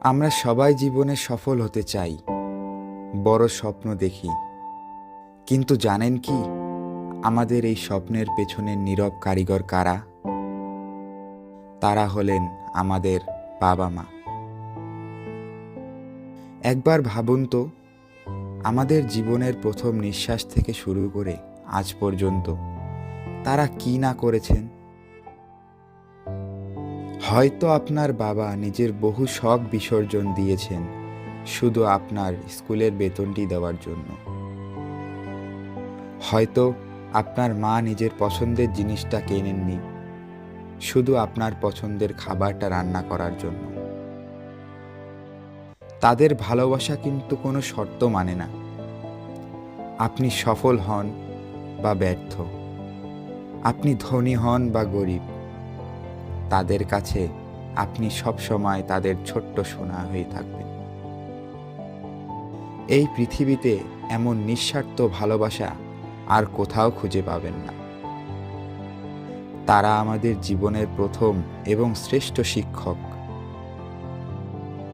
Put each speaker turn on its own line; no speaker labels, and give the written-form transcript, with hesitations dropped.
আমরা সবাই জীবনে সফল হতে চাই, বড় স্বপ্ন দেখি। কিন্তু জানেন কি, আমাদের এই স্বপ্নের পেছনের নীরব কারিগর কারা? তারা হলেন আমাদের বাবা মা। একবার ভাবুন তো, আমাদের জীবনের প্রথম নিঃশ্বাস থেকে শুরু করে আজ পর্যন্ত তারা কি না করেছেন। হয়তো আপনার বাবা নিজের বহু শখ বিসর্জন দিয়েছেন শুধু আপনার স্কুলের বেতনটি দেওয়ার জন্য। হয়তো আপনার মা নিজের পছন্দের জিনিসটা কেনেননি শুধু আপনার পছন্দের খাবারটা রান্না করার জন্য। তাদের ভালোবাসা কিন্তু কোনো শর্ত মানে না। আপনি সফল হন বা ব্যর্থ, আপনি ধনী হন বা গরিব, তাদের কাছে আপনি সবসময় তাদের ছোট্ট সোনা হয়ে থাকবেন। এই পৃথিবীতে এমন নিঃস্বার্থ ভালোবাসা আর কোথাও খুঁজে পাবেন না। তারা আমাদের জীবনের প্রথম এবং শ্রেষ্ঠ শিক্ষক।